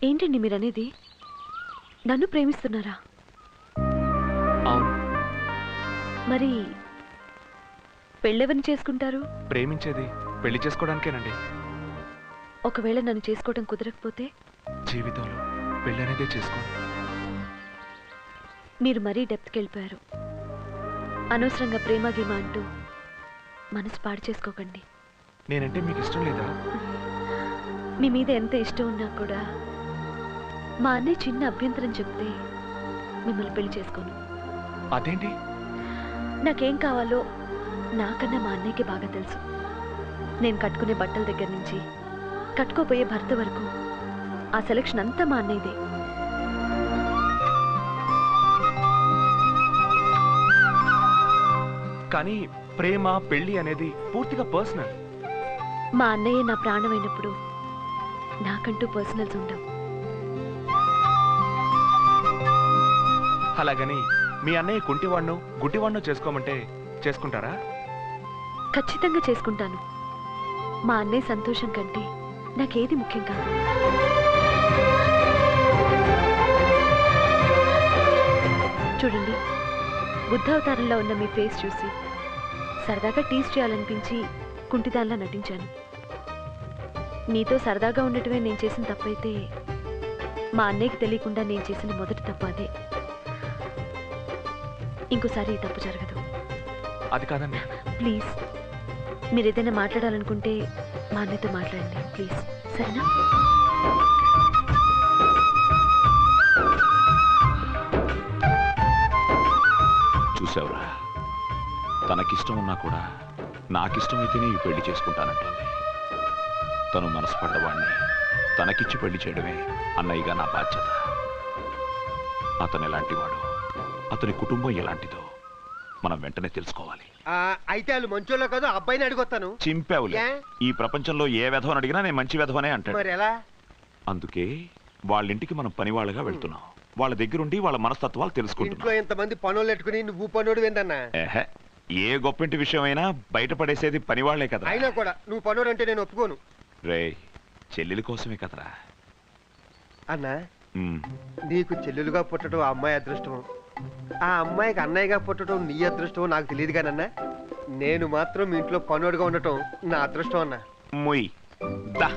ఏంటండి మీరనేది? నన్ను ప్రేమిస్తున్నారా? అవును. మరి పెళ్ళెవరిని చేసుకుంటారు? ప్రేమించేది పెళ్లి చేసుకోవడానికేనండి. ఒకవేళ నన్ను చేసుకోవడం కుదరకపోతే? జీవితంలో పెళ్ళనేదే చేసుకోను. మీరు మరీ డెప్త్కి వెళ్ళిపోయారు. అనవసరంగా ప్రేమ గీమ అంటూ మనసు పాడు చేసుకోకండి. నేనంటే మీకు ఇష్టం లేదా? మీ మీద ఎంత ఇష్టం ఉన్నా కూడా మా అన్నయ్య చిన్న అభ్యంతరం చెప్తే మిమ్మల్ని పెళ్లి చేసుకోను. అదేంటి? నాకేం కావాలో నాకన్నా మా అన్నయ్యకి బాగా తెలుసు. నేను కట్టుకునే బట్టల దగ్గర నుంచి కట్టుకోపోయే భర్త వరకు ఆ సెలక్షన్ అంతా మా అన్నయ్యదే. కానీ ప్రేమ పెళ్లి అనేది పూర్తిగా పర్సనల్. మా అన్నయ్య నా ప్రాణమైనప్పుడు నాకంటూ పర్సనల్స్ ఉండవు. అలాగని మీ అన్నయ్య కుంటివాణ్ణో గుడ్డివాణ్ణో చేసుకోమంటే చేసుకుంటారా? ఖచ్చితంగా చేసుకుంటాను. మా అన్నయ్య సంతోషం కంటే నాకేది ముఖ్యం కాదు. చూడండి, బుద్ధావతారంలో ఉన్న మీ ఫేస్ చూసి సరదాగా టీజ్ చేయాలనిపించి కుంటిదానిలా నటించాను. నీతో సరదాగా ఉండటమే నేను చేసిన తప్పైతే మా అన్నయ్యకి తెలియకుండా నేను చేసిన మొదటి తప్పు అదే. ఇంకోసారి ఈ తప్పు జరగదు. అది కాదండి. ప్లీజ్, మీరు ఏదైనా మాట్లాడాలనుకుంటే మా అన్నయ్యతో మాట్లాడండి ప్లీజ్, సరేనా? చూసావురా, తనకిష్టం ఉన్నా కూడా నాకిష్టమైతేనే ఈ పెళ్లి చేసుకుంటానంటుంది. తను మనసు పడ్డవాణ్ణి తనకిచ్చి పెళ్లి చేయడమే అన్నయ్యగా నా బాధ్యత. అతను ఎలాంటివాడో, అతని కుటుంబం ఎలాంటిదో మనం వెంటనే తెలుసుకోవాలి. అయితే వాళ్ళు మంచోళ్ళో కాదు, అబ్బాయిని అడిగొస్తాను. చింపావులే. ఈ ప్రపంచంలో ఏ వెధవని అడిగినా నేను మంచి వెధవనే అంటాడు. మరి ఎలా? అందుకే వాళ్ళింటికి మనం పనివాళ్ళగా వెళ్తున్నాం. వాళ్ళ దగ్గరుండి వాళ్ళ మనస్తత్వాలు తెలుసుకుంటున్నాం. ఇంట్లో ఎంతమంది పనులు పెట్టుకుని నువ్వు పనోడు ఏందన్నా? ఏహే, ఏ గొప్పింటి విషయమైనా బయటపడేసేది పనివాళ్లే కదా. అయినా కూడా నువ్వు పనోడు అంటే నేను ఒప్పుకోను. రే, చెల్లెలి కోసమే కదరా అన్నా. నీకు చెల్లెలుగా పుట్టడం ఆ అమ్మాయి అదృష్టం, ఆ అమ్మాయికి అన్నయ్యగా పుట్టడం నీ అదృష్టం నాకు తెలియదు కానన్నా. నేను మాత్రం మీ ఇంట్లో పనోడుగా ఉండటం నా అదృష్టం అన్నా. మొయ్ దా.